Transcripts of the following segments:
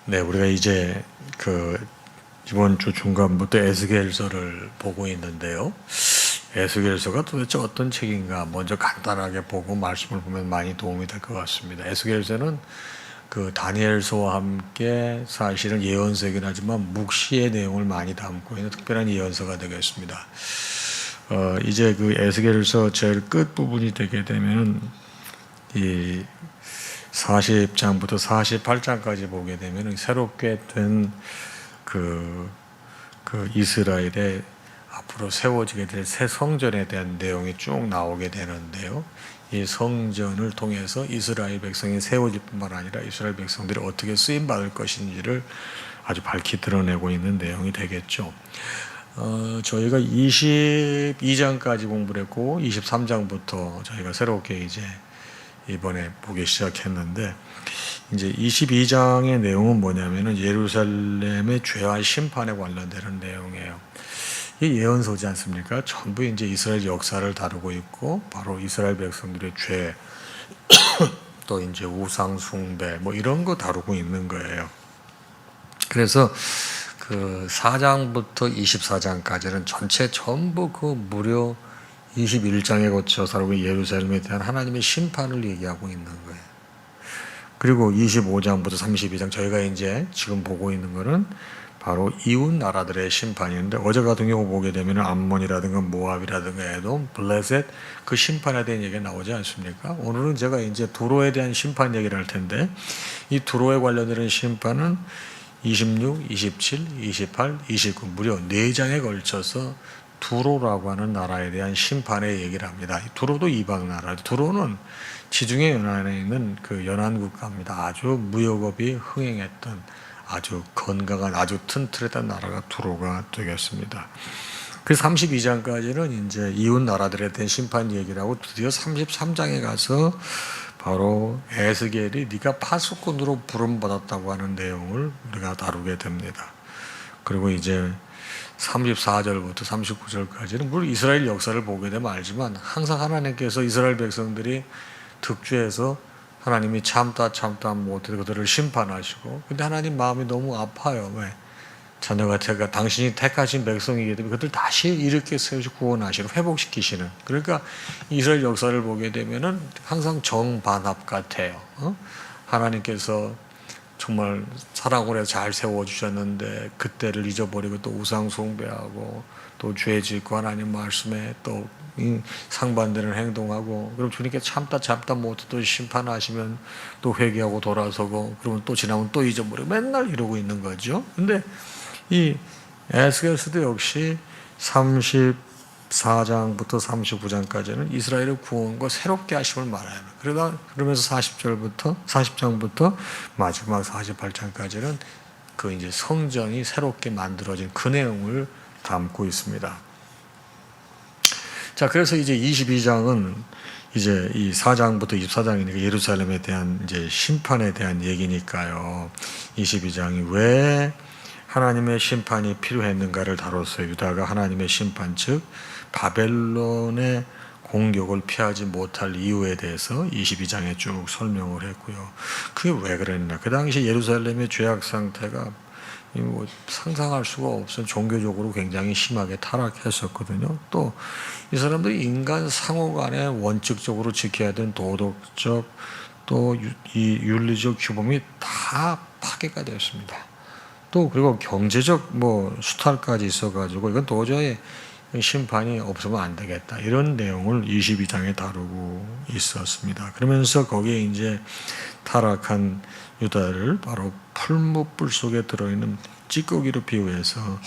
네, 우리가 이제 이번 주 중간부터 에스겔서를 보고 있는데요. 에스겔서가 도대체 어떤 책인가 먼저 간단하게 보고 말씀을 보면 많이 도움이 될 것 같습니다. 에스겔서는 다니엘서와 함께 사실은 예언서이긴 하지만 묵시의 내용을 많이 담고 있는 특별한 예언서가 되겠습니다. 이제 에스겔서 제일 끝 부분이 되게 되면은 이 40장부터 48장까지 보게 되면 새롭게 된 이스라엘의 앞으로 세워지게 될 새 성전에 대한 내용이 쭉 나오게 되는데요. 이 성전을 통해서 이스라엘 백성이 세워질 뿐만 아니라 이스라엘 백성들이 어떻게 쓰임받을 것인지를 아주 밝히 드러내고 있는 내용이 되겠죠. 저희가 22장까지 공부를 했고 23장부터 저희가 새롭게 이제 이번에 보기 시작했는데, 이제 22장의 내용은 뭐냐면은 예루살렘의 죄와 심판에 관련되는 내용이에요. 이 예언서지 않습니까? 전부 이제 이스라엘 역사를 다루고 있고, 바로 이스라엘 백성들의 죄, 또 이제 우상 숭배, 뭐 이런 거 다루고 있는 거예요. 그래서 4장부터 24장까지는 전부 무려 21장에 거쳐서 예루살렘에 대한 하나님의 심판을 얘기하고 있는 거예요. 그리고 25장부터 32장 저희가 이제 지금 보고 있는 거는 바로 이웃 나라들의 심판인데, 어제 같은 경우 보게 되면 암몬이라든가 모압이라든가 에돔, 블레셋 그 심판에 대한 얘기가 나오지 않습니까? 오늘은 제가 이제 두로에 대한 심판 얘기를 할 텐데, 이 두로에 관련된 심판은 26, 27, 28, 29 무려 4장에 걸쳐서 두로라고 하는 나라에 대한 심판의 얘기를 합니다. 두로도 이방 나라, 두로는 지중해 연안에 있는 연안 국가입니다. 아주 무역업이 흥행했던 아주 건강한 아주 튼튼했던 나라가 두로가 되겠습니다. 그 32장까지는 이제 이웃 나라들에 대한 심판 얘기를 하고, 드디어 33장에 가서 바로 에스겔이 네가 파수꾼으로 부름받았다고 하는 내용을 우리가 다루게 됩니다. 그리고 이제 34절부터 39절까지는 물론 이스라엘 역사를 보게 되면 알지만, 항상 하나님께서 이스라엘 백성들이 득죄해서 하나님이 참다 못해 그들을 심판하시고, 근데 하나님 마음이 너무 아파요. 왜? 자녀가 당신이 택하신 백성이기 때문에 그들 다시 일으켜 세우시고 구원하시는, 회복시키시는. 그러니까 이스라엘 역사를 보게 되면은 항상 정반합 같아요. 하나님께서 정말 사랑을 해서 잘 세워주셨는데 그때를 잊어버리고 또 우상 숭배하고 또 죄 짓고 하나님 말씀에 또 상반되는 행동하고, 그럼 주님께 참다 못해 또 심판하시면 또 회개하고 돌아서고, 그러면 또 지나면 또 잊어버리고 맨날 이러고 있는 거죠. 근데 이 에스겔서도 역시 34장부터 39장까지는 이스라엘의 구원과 새롭게 하심을 말해요. 그러면서 40장부터 마지막 48장까지는 이제 성전이 새롭게 만들어진 그 내용을 담고 있습니다. 자, 그래서 이제 22장은 이제 이 4장부터 24장이니까 예루살렘에 대한 이제 심판에 대한 얘기니까요. 22장이 왜 하나님의 심판이 필요했는가를 다뤘어요. 유다가 하나님의 심판, 즉 바벨론의 공격을 피하지 못할 이유에 대해서 22장에 쭉 설명을 했고요. 그게 왜 그랬나? 그 당시 예루살렘의 죄악 상태가 상상할 수가 없어요. 종교적으로 굉장히 심하게 타락했었거든요. 또 이 사람들이 인간 상호 간에 원칙적으로 지켜야 되는 도덕적 또 이 윤리적 규범이 다 파괴가 되었습니다. 또 그리고 경제적 수탈까지 있어가지고 이건 도저히 심판이 없으면 안 되겠다, 이런 내용을 22장에 다루고 있었습니다. 그러면서 거기에 이제 타락한 유다를 바로 풀무불 속에 들어있는 찌꺼기로 비유해서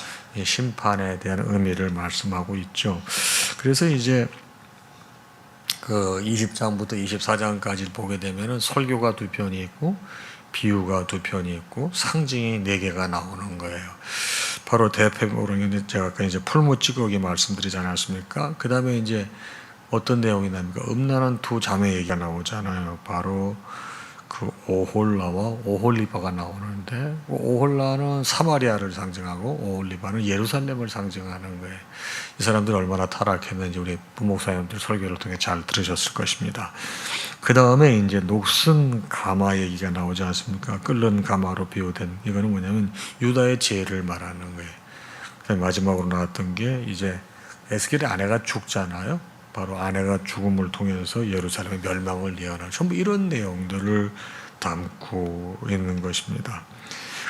심판에 대한 의미를 말씀하고 있죠. 그래서 이제 20장부터 24장까지 보게 되면은 설교가 2편이 있고 비유가 2편이 있고 상징이 4개가 나오는 거예요. 바로 대표적으로 제가 아까 이제 풀무 찌꺼기 말씀드리지 않았습니까? 그 다음에 이제 어떤 내용이 납니까? 음란한 2 자매 얘기가 나오잖아요. 바로 오홀라와 오홀리바가 나오는데 오홀라는 사마리아를 상징하고 오홀리바는 예루살렘을 상징하는 거예요. 이 사람들이 얼마나 타락했는지 우리 부목사님들 설교를 통해 잘 들으셨을 것입니다. 그 다음에 이제 녹슨 가마 얘기가 나오지 않습니까? 끓는 가마로 비유된 이거는 뭐냐면 유다의 죄를 말하는 거예요. 그다음에 마지막으로 나왔던 게 이제 에스겔의 아내가 죽잖아요. 바로 아내가 죽음을 통해서 예루살렘의 멸망을 예언하는 전부 이런 내용들을 담고 있는 것입니다.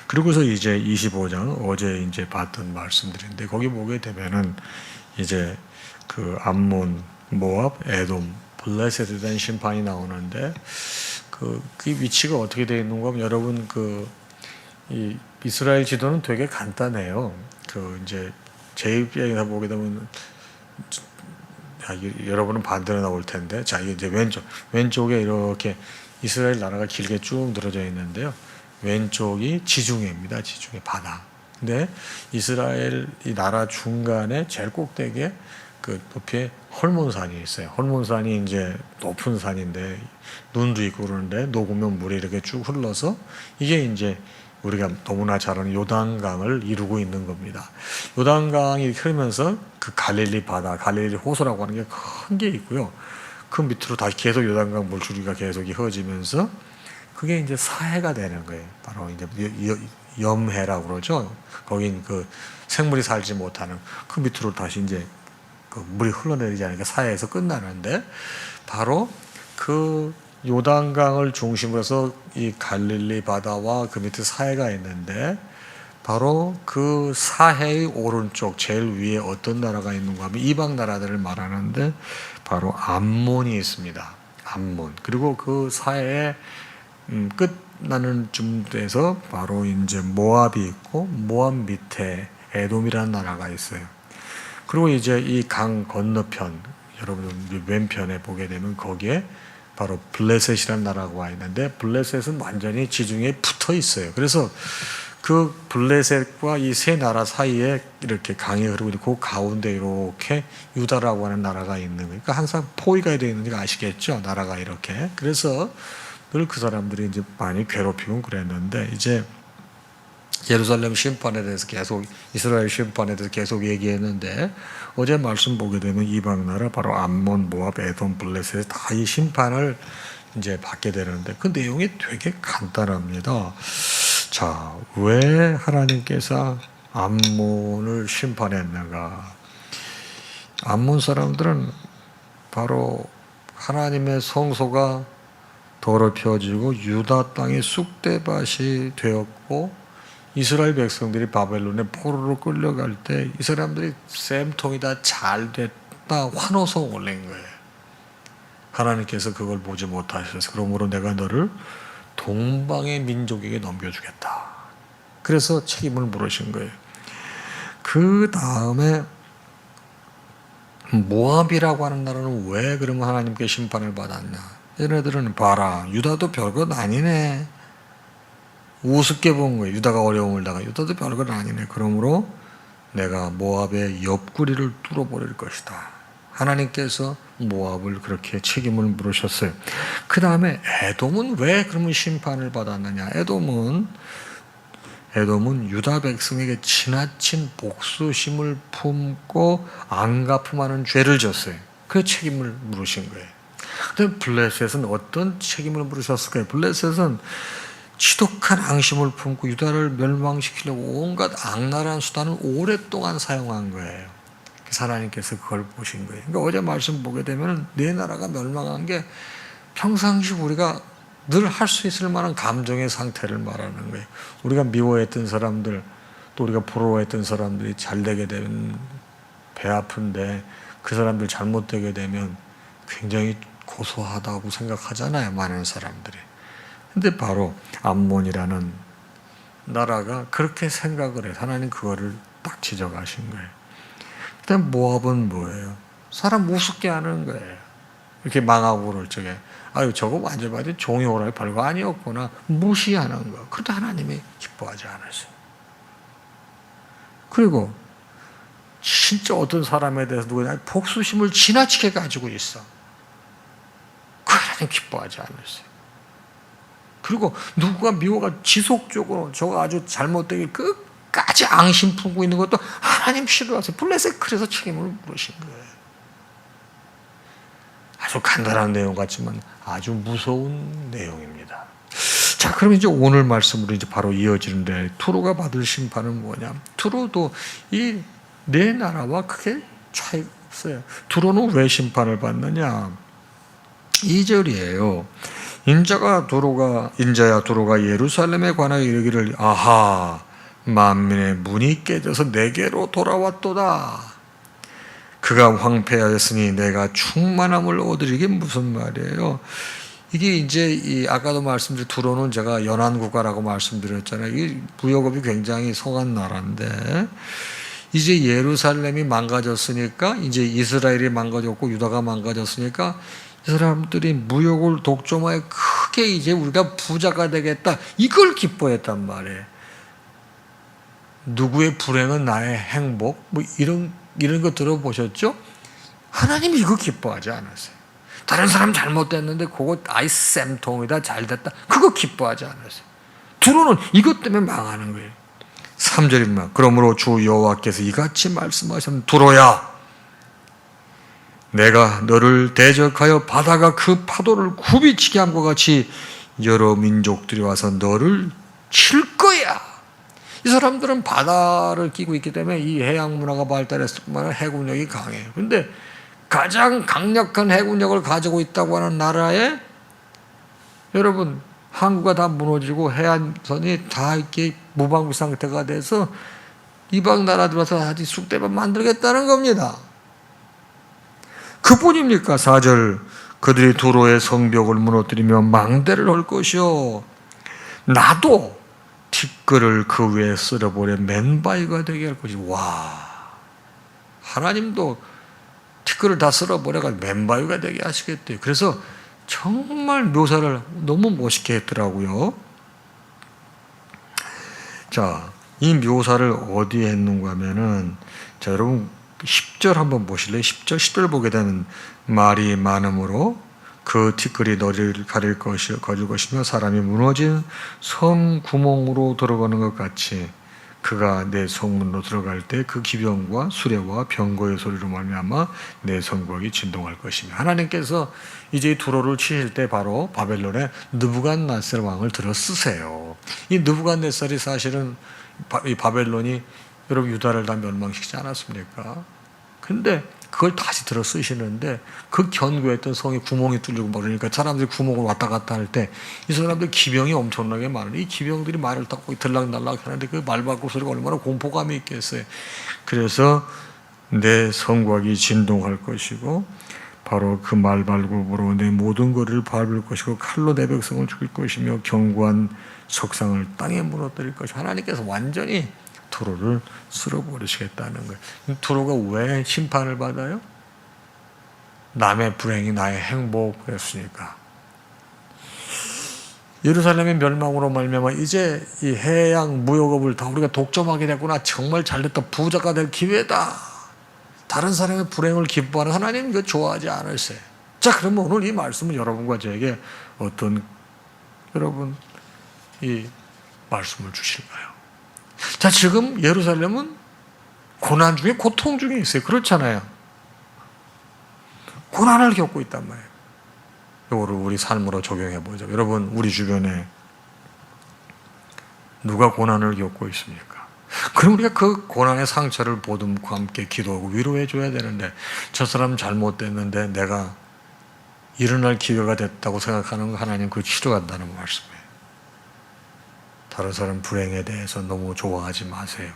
그리고서 이제 25장 어제 이제 봤던 말씀들인데 거기 보게 되면은 이제 그 암몬, 모압, 에돔, 블레셋에 대한 심판이 나오는데 그 위치가 어떻게 되어 있는가 하면 여러분 이 이스라엘 지도는 되게 간단해요. 그 이제 제 입장에서 보게 되면 여러분은 반대로 나올 텐데 자 이제 왼쪽에 이렇게 이스라엘 나라가 길게 쭉 늘어져 있는데요. 왼쪽이 지중해입니다. 지중해 바다. 근데 이스라엘 이 나라 중간에 제일 꼭대기에 그 높이에 헐몬산이 있어요. 헐몬산이 이제 높은 산인데 눈도 있고 그러는데 녹으면 물이 이렇게 쭉 흘러서 이게 이제 우리가 너무나 잘 아는 요단강을 이루고 있는 겁니다. 요단강이 흐르면서 그 갈릴리 바다, 갈릴리 호수라고 하는 게 큰 게 있고요. 그 밑으로 다시 계속 요단강 물줄기가 계속 이어지면서 그게 이제 사해가 되는 거예요. 바로 이제 염해라고 그러죠. 거긴 그 생물이 살지 못하는 그 밑으로 다시 이제 그 물이 흘러내리지 않으니까 사해에서 끝나는데 바로 그 요단강을 중심으로 해서 이 갈릴리 바다와 그 밑에 사해가 있는데 바로 그 사해의 오른쪽 제일 위에 어떤 나라가 있는가 하면 이방 나라들을 말하는데 바로 암몬이 있습니다. 암몬. 그리고 그 사해의 끝나는 쯤에서 바로 이제 모압이 있고 모압 밑에 에돔이라는 나라가 있어요. 그리고 이제 이 강 건너편 여러분 왼편에 보게 되면 거기에 바로 블레셋이라는 나라가 와 있는데 블레셋은 완전히 지중해에 붙어 있어요. 그래서 그 블레셋과 이 세 나라 사이에 이렇게 강이 흐르고 있고 그 가운데 이렇게 유다라고 하는 나라가 있는 거예요. 그러니까 항상 포위가 되어 있는 거 아시겠죠? 나라가 이렇게. 그래서 늘 그 사람들이 이제 많이 괴롭히고 그랬는데 이제 예루살렘 심판에 대해서 계속 이스라엘 심판에 대해서 계속 얘기했는데 어제 말씀 보게 되면 이방 나라 바로 암몬, 모압, 에돔, 블레셋 다 이 심판을 이제 받게 되는데 그 내용이 되게 간단합니다. 자, 왜 하나님께서 암몬을 심판했는가? 암몬 사람들은 바로 하나님의 성소가 더럽혀지고 유다 땅이 쑥대밭이 되었고 이스라엘 백성들이 바벨론에 포로로 끌려갈 때 이 사람들이 쌤통이 다 잘 됐다 환호성 올린 거예요. 하나님께서 그걸 보지 못하셔서 그러므로 내가 너를 동방의 민족에게 넘겨주겠다. 그래서 책임을 물으신 거예요. 그 다음에 모압이라고 하는 나라는 왜 그러면 하나님께 심판을 받았냐? 얘네들은 봐라 유다도 별것 아니네. 우습게 본 거예요. 유다가 어려움을 당하 유다도 별것 아니네. 그러므로 내가 모압의 옆구리를 뚫어버릴 것이다. 하나님께서 모압을 그렇게 책임을 물으셨어요. 그 다음에 에돔은 왜 그러면 심판을 받았느냐? 에돔은 유다 백성에게 지나친 복수심을 품고 안갚음하는 죄를 졌어요. 그 책임을 물으신 거예요. 근데 블레셋은 어떤 책임을 물으셨을까요? 블레셋은 지독한 앙심을 품고 유다를 멸망시키려고 온갖 악랄한 수단을 오랫동안 사용한 거예요. 그래서 하나님께서 그걸 보신 거예요. 그러니까 어제 말씀 보게 되면 네 나라가 멸망한 게 평상시 우리가 늘 할 수 있을 만한 감정의 상태를 말하는 거예요. 우리가 미워했던 사람들 또 우리가 부러워했던 사람들이 잘 되게 되면 배 아픈데 그 사람들 잘못되게 되면 굉장히 고소하다고 생각하잖아요. 많은 사람들이. 근데 바로 암몬이라는 나라가 그렇게 생각을 해서 하나님 그거를 딱 지적하신 거예요. 그다음에 모압은 뭐예요? 사람 우습게 하는 거예요. 이렇게 망하고 그럴 적에 아유 저거 완전 봐도 종이 오라이 별거 아니었구나 무시하는 거. 그런데 하나님이 기뻐하지 않으세요. 그리고 진짜 어떤 사람에 대해서 누구나 복수심을 지나치게 가지고 있어. 그 하나님 기뻐하지 않으세요. 그리고 누구가 미워가 지속적으로 저거 아주 잘못되길 끝까지 앙심 품고 있는 것도 하나님 싫어하세요. 블레셋 그래서 책임을 물으신 거예요. 아주 간단한 내용 같지만 아주 무서운 내용입니다. 자, 그럼 이제 오늘 말씀으로 이제 바로 이어지는데, 투로가 받을 심판은 뭐냐? 투로도 이 네 나라와 크게 차이가 없어요. 투로는 왜 심판을 받느냐? 2절이에요. 인자야 두로가 예루살렘에 관하여 이르기를, 아하, 만민의 문이 깨져서 내게로 돌아왔도다. 그가 황폐하였으니 내가 충만함을 얻으리. 이게 무슨 말이에요? 이게 이제 아까도 말씀드린 두로는 제가 연안 국가라고 말씀드렸잖아요. 이 무역업이 굉장히 성한 나라인데, 이제 예루살렘이 망가졌으니까, 이제 이스라엘이 망가졌고 유다가 망가졌으니까 이 사람들이 무역을 독점하여 크게 이제 우리가 부자가 되겠다, 이걸 기뻐했단 말이에요. 누구의 불행은 나의 행복, 뭐 이런 거 들어보셨죠? 하나님이 이거 기뻐하지 않았어요. 다른 사람 잘못됐는데 그거 아이 쌤통이다, 잘됐다, 그거 기뻐하지 않았어요. 두로는 이것 때문에 망하는 거예요. 3절입니다. 그러므로 주 여호와께서 이같이 말씀하셨습니다. 두로야, 내가 너를 대적하여 바다가 그 파도를 굽이치게 함과 같이 여러 민족들이 와서 너를 칠 거야. 이 사람들은 바다를 끼고 있기 때문에 이 해양 문화가 발달했을 뿐만 아니라 해군력이 강해요. 그런데 가장 강력한 해군력을 가지고 있다고 하는 나라에, 여러분, 항구가 다 무너지고 해안선이 다 이렇게 무방비 상태가 돼서 이방 나라들 와서 아주 쑥대밭 만들겠다는 겁니다. 그뿐입니까? 4절, 그들이 도로의 성벽을 무너뜨리며 망대를 할 것이요, 나도 티끌을 그 위에 쓸어버려 맨바위가 되게 할 것이. 와, 하나님도 티끌을 다 쓸어버려가 맨바위가 되게 하시겠대요. 그래서 정말 묘사를 너무 멋있게 했더라고요. 자, 이 묘사를 어디에 했는가 하면은, 자, 여러분 10절 한번 보실래요? 10절 보게 되면, 말이 많음으로 그 티끌이 너를 가릴 것이며 사람이 무너진 성 구멍으로 들어가는 것 같이 그가 내 성문으로 들어갈 때 그 기병과 수레와 병거의 소리로 말미암아 내 성곽이 진동할 것이며. 하나님께서 이제 두로를 치실 때 바로 바벨론의 느부갓네살 왕을 들어 쓰세요. 이 느부갓네살이 사실은 이 바벨론이 여러분 유다를 다 멸망시키지 않았습니까? 근데 그걸 다시 들어 쓰시는데, 그 견고했던 성에 구멍이 뚫리고 막 그러니까 사람들이 구멍을 왔다 갔다 할 때 이 사람들 기병이 엄청나게 많은데, 이 기병들이 말을 타고 들락날락 하는데 그 말바꾸 소리가 얼마나 공포감이 있겠어요. 그래서 내 성곽이 진동할 것이고 바로 그 말발굽으로 내 모든 거리를 밟을 것이고 칼로 내 백성을 죽일 것이며 견고한 석상을 땅에 무너뜨릴 것이고. 하나님께서 완전히 두로를 쓸어버리시겠다는 거예요. 두로가 왜 심판을 받아요? 남의 불행이 나의 행복이었으니까. 예루살렘의 멸망으로 말미암아 이제 이 해양 무역업을 다 우리가 독점하게 됐구나, 정말 잘됐다, 부자가 될 기회다, 다른 사람의 불행을 기뻐하는 하나님, 이거 좋아하지 않으세요. 자, 그러면 오늘 이 말씀은 여러분과 저에게 어떤, 여러분, 이 말씀을 주실까요? 자, 지금 예루살렘은 고난 중에 고통 중에 있어요. 그렇잖아요. 고난을 겪고 있단 말이에요. 이거를 우리 삶으로 적용해 보죠. 여러분, 우리 주변에 누가 고난을 겪고 있습니까? 그럼 우리가 그 고난의 상처를 보듬과 함께 기도하고 위로해 줘야 되는데, 저 사람 잘못됐는데 내가 일어날 기회가 됐다고 생각하는 거, 하나님 그걸 싫어한다는 말씀이에요. 다른 사람 불행에 대해서 너무 좋아하지 마세요.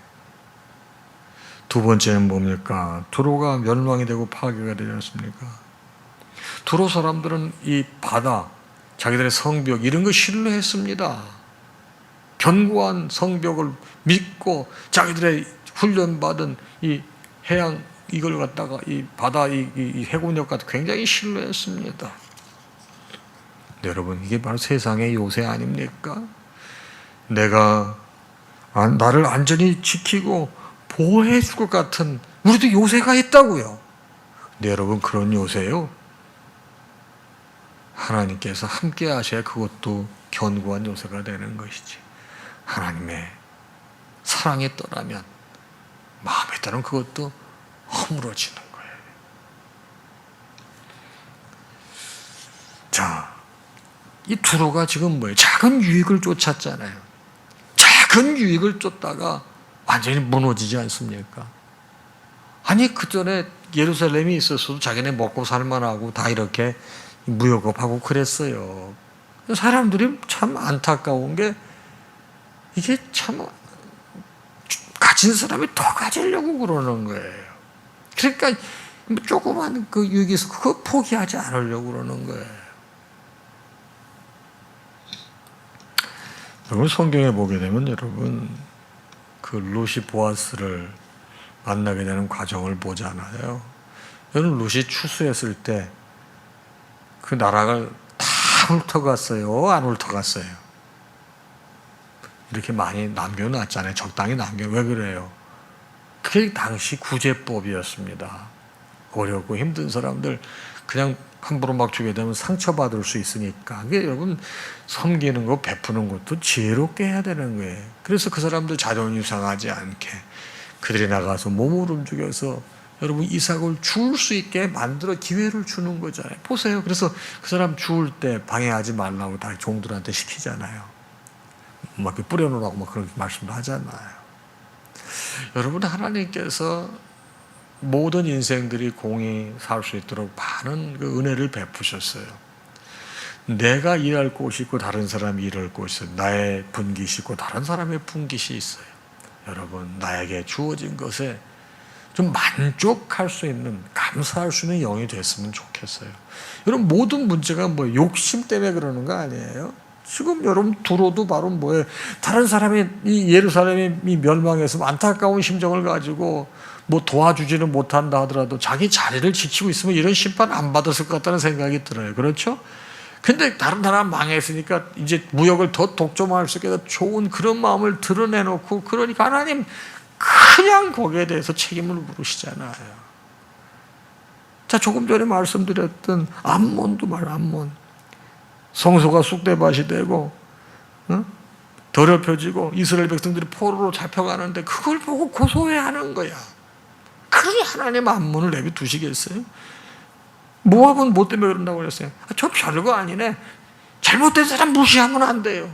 두 번째는 뭡니까? 두로가 멸망이 되고 파괴가 되지 않습니까? 두로 사람들은 이 바다, 자기들의 성벽 이런 거 신뢰했습니다. 견고한 성벽을 믿고 자기들의 훈련받은 이 해양 이걸 갖다가 이 바다 이 해군력 같은 굉장히 신뢰했습니다. 네, 여러분, 이게 바로 세상의 요새 아닙니까? 내가 나를 안전히 지키고 보호해 줄 것 같은 우리도 요새가 있다고요. 네, 여러분, 그런 요새요, 하나님께서 함께 하셔야 그것도 견고한 요소가 되는 것이지. 하나님의 사랑에 떠나면 마음에 따른 그것도 허물어지는 거예요. 자, 이 두로가 지금 뭐예요? 작은 유익을 쫓았잖아요. 작은 유익을 쫓다가 완전히 무너지지 않습니까? 아니, 그 전에 예루살렘이 있었어도 자기네 먹고 살만하고 다 이렇게 무역업하고 그랬어요. 사람들이 참 안타까운 게 이게 참 가진 사람이 더 가지려고 그러는 거예요. 그러니까 조그만 그 유익에서 그거 포기하지 않으려고 그러는 거예요. 여러분 성경에 보게 되면 여러분 그 룻이 보아스를 만나게 되는 과정을 보잖아요. 여러분 룻이 추수했을 때 그 나락을 다 훑어갔어요? 안 훑어갔어요? 이렇게 많이 남겨놨잖아요. 적당히 왜 그래요? 그게 당시 구제법이었습니다. 어렵고 힘든 사람들 그냥 함부로 막 주게 되면 상처받을 수 있으니까. 그게 여러분 섬기는 거 베푸는 것도 지혜롭게 해야 되는 거예요. 그래서 그 사람들 자존심 상하지 않게 그들이 나가서 몸을 움직여서 여러분 이삭을 죽을 수 있게 만들어 기회를 주는 거잖아요. 보세요. 그래서 그 사람 죽을 때 방해하지 말라고 다 종들한테 시키잖아요. 막 뿌려놓으라고 막 그런 말씀도 하잖아요. 여러분 하나님께서 모든 인생들이 공히 살 수 있도록 많은 그 은혜를 베푸셨어요. 내가 일할 곳이 있고 다른 사람이 일할 곳이 있어요. 나의 분깃이 있고 다른 사람의 분깃이 있어요. 여러분 나에게 주어진 것에 좀 만족할 수 있는, 감사할 수 있는 영이 됐으면 좋겠어요. 여러분 모든 문제가 뭐 욕심 때문에 그러는 거 아니에요? 지금 여러분 두로도 바로 뭐예요? 다른 사람이 이 예루살렘이 멸망해서 안타까운 심정을 가지고 뭐 도와주지는 못한다 하더라도 자기 자리를 지키고 있으면 이런 심판 안 받았을 것 같다는 생각이 들어요. 그렇죠? 근데 다른 나라 망했으니까 이제 무역을 더 독점할 수 있게 좋은 그런 마음을 드러내놓고 그러니까 하나님 그냥 거기에 대해서 책임을 물으시잖아요. 자, 조금 전에 말씀드렸던 암몬도 암몬. 성소가 쑥대밭이 되고 더럽혀지고 이스라엘 백성들이 포로로 잡혀가는데 그걸 보고 고소해하는 거야. 그러니 하나님 암몬을 내비두시겠어요? 모압은 뭐 때문에 그런다고 그랬어요? 저 별거 아니네. 잘못된 사람 무시하면 안 돼요.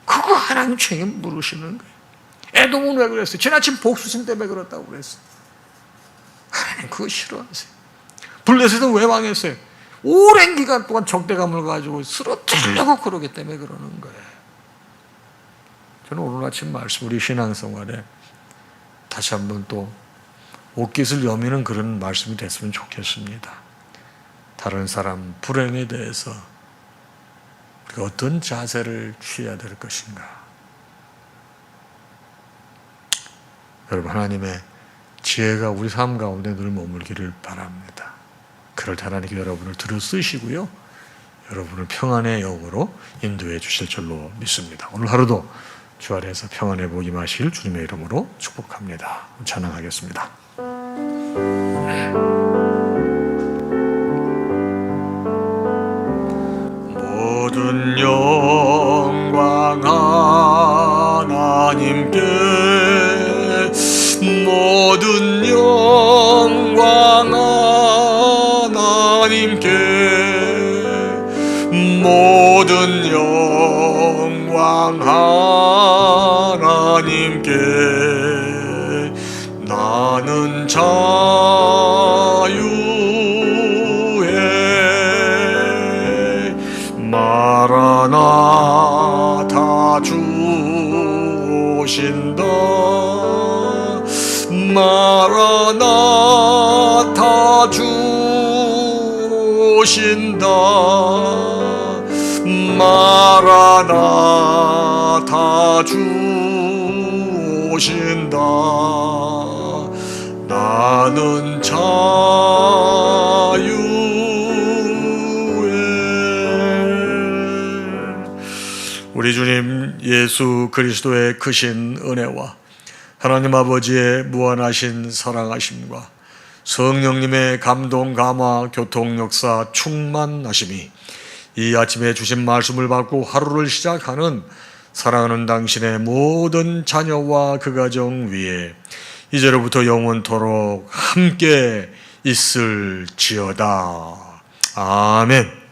그거 하나님 책임 물으시는 거예요. 에돔은 왜 그랬어요? 지나친 복수심 때문에 그렇다고 그랬어요. 하나님 그거 싫어하세요. 블레셋은 왜 망했어요? 오랜 기간 동안 적대감을 가지고 쓰러뜨리려고 그러기 때문에 그러는 거예요. 저는 오늘 아침 말씀 우리 신앙생활에 다시 한번 또 옷깃을 여미는 그런 말씀이 됐으면 좋겠습니다. 다른 사람 불행에 대해서 우리가 어떤 자세를 취해야 될 것인가. 여러분 하나님의 지혜가 우리 삶 가운데 늘 머물기를 바랍니다. 그럴 때 하나님께 여러분을 들어쓰시고요. 여러분을 평안의 영으로 인도해 주실 줄로 믿습니다. 오늘 하루도 주 아래에서 평안의 복이 임하시길 주님의 이름으로 축복합니다. 찬양하겠습니다. 모든 영광 하나님께 모든 영광 하나님께 모든 영광 하나님께 나는 자유해 마라나타 주 오신다 마라나타 주 오신다 마라나타 주 오신다 나는 자유해 우리 주님 예수 그리스도의 크신 은혜와 하나님 아버지의 무한하신 사랑하심과 성령님의 감동 감화 교통 역사 충만하심이 이 아침에 주신 말씀을 받고 하루를 시작하는 사랑하는 당신의 모든 자녀와 그 가정 위에 이제로부터 영원토록 함께 있을지어다. 아멘.